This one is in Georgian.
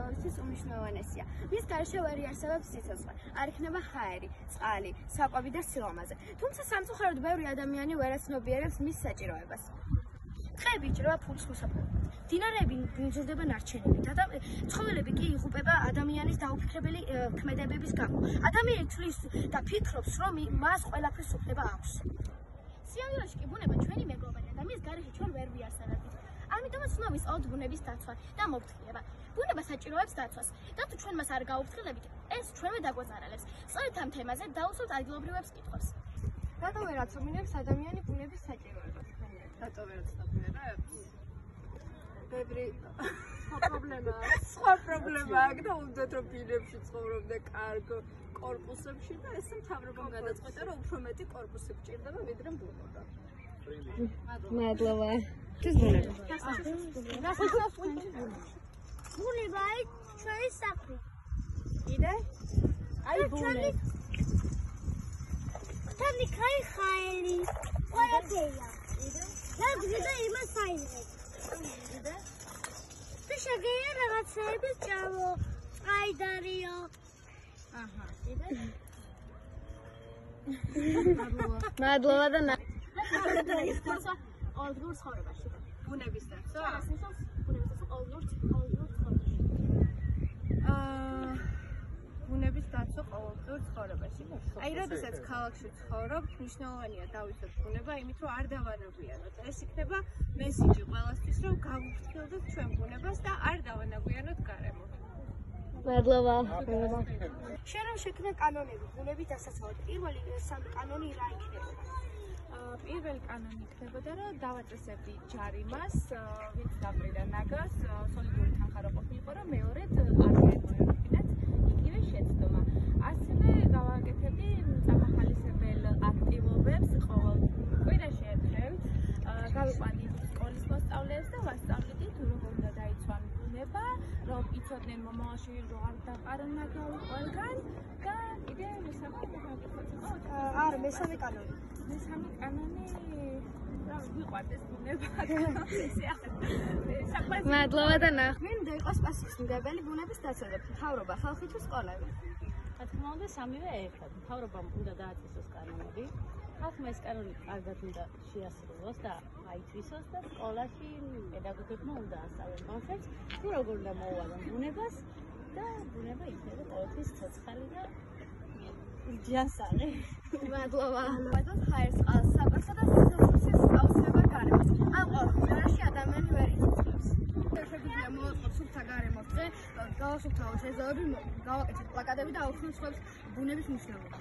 ყოველთვის უმნიშვნელოვანესია. მის გარშე ვერ იარსებებს სიცოცხლე, არ იქნება ჰაერი, წყალი, საკვები და სილამაზე. თუმცა სამწუხაროდ ბევრი ადამიანი ვერ აცნობიერებს მის საჭიროებას. ხეები იჭრება ფულის მოსაპოვებლად. მდინარეები მიზრდება ნარჩენებით. ცხოველები კი იღუპება ადამიანის დაუფიქრებელი ქმედებების გამო. ადამიანი თვლის და ფიქრობს, რომ მას ყველაფრის უფლება აქვს. სიამოვნებაში კი ბუნება ჩვენი მეგობარია და მის გარეშე ჩვენ ვერ ვიარსებებით. ამიტომაც ცნობის ოდ ბუნების დაცვა და მოფრთხილება. ბუნება საჭიროებს დაცვას. და თუ ჩვენ მას არ გაუფრთხილებით, ეს ჩვენვე დაგვაზარალებს. სწორედ ამ თემაზე დავუსვათ ადგილობრივებს კითხვებს. რატო ვერ აცნობიერებს ადამიანი ბუნების საჭიროებას? რატო ვერ აცნობიერებს? ბევრი სხვა პრობლემა აქვს და უნდათ რომ ბინებში ცხოვრობდე კარგ კორპუსებში და ეს მთავრობამ გადაწყვეტა რომ უფრო მეტი კორპუსი გჭირდება ვიდრე ბუნება. მადლობა. ბუნება ჩვენი საქმე. იდე? აი ბუნე. თემი ხაი ხაელი. ყველაფერია. და გზა იმას აიღე. იდე? შეგეია რაღაცები ჭამო, წაიდარიო. აჰა, იდე? მადლობა და ყოველდღიურ ცხოვრებაში. ბუნების დაცვა? ეს ნიშნავს ბუნების დაცვა ყოველდღიურ ცხოვრებაში. ბუნების დაცვა ყოველდღიურ ცხოვრებაში. აი, როდესაც ქალაქში ცხოვრობ, მნიშვნელოვანია დავიცვათ ბუნება, იმით რომ არ დავანაგვიანოთ. ეს იქნება მესიჯი ყველასთვის, რომ გავუფრთხილდეთ ჩვენ ბუნებას და არ დავანაგვიანოთ გარემოთ. მადლობა. შენ რომ შექმნე კანონები ბუნების დასაცავად, პირველი სამი კანონი რა იქნება? პირველი კანონი იქნებოდა, რომ დავაწესებდი ჯარიმას, ვინც დაბრიდა ნაგას, სოლიდური თანხარო ყოფილიყო, რომ მეორედ არ მოეპოვებინათ იგივე შეცდომა. ასევე გავაკეთებდი წამახალისებელ აქტივობებს ყოველ კვირაში ერთხელ. გავიყვანდი სკოლის მოსწავლეებს და ვასწავლიდით, როგორ უნდა დაიცვან ბუნება, რომ იცოდნენ მომავალში რო არ დაყარონ მაგალითად ყველგან და კიდე მესამე კანონი. მესამე კანონი რა ვიყვარდეს ბუნება. მადლობა და ვინ უნდა იყოს პასუხისმგებელი ბუნების დაცვაზე? მთავრობა, ხალხი თუ სკოლები? რა თქმა უნდა, სამივე ერთად. მთავრობამ უნდა დააწესოს კანონები. ხალხმა ეს კანონი კარგად უნდა შეასრულოს და აითვისოს და სკოლაში პედაგოგებმა უნდა ასწავლონ კონცეფტს, თუ როგორ უნდა მოუვარონ ბუნებას და ბუნება იქნება ყოველთვის ცოცხალი და ჯანსაღი. მადლობა. მოედოს ჰაერს, წყალს, საკვებსა და სიცოცხლის აუცილებლად გარემოს. ამ ყოველ ხილაში ადამიანი ვერ იცოცხლებს. შეგვიძლია მოვაწყოთ სუფთა გარემოს დღე, გავასუფთავოთ ეზოები, გავაკეთოთ პლაკატები და აუხსნათ სხვებს ბუნების მნიშვნელობა.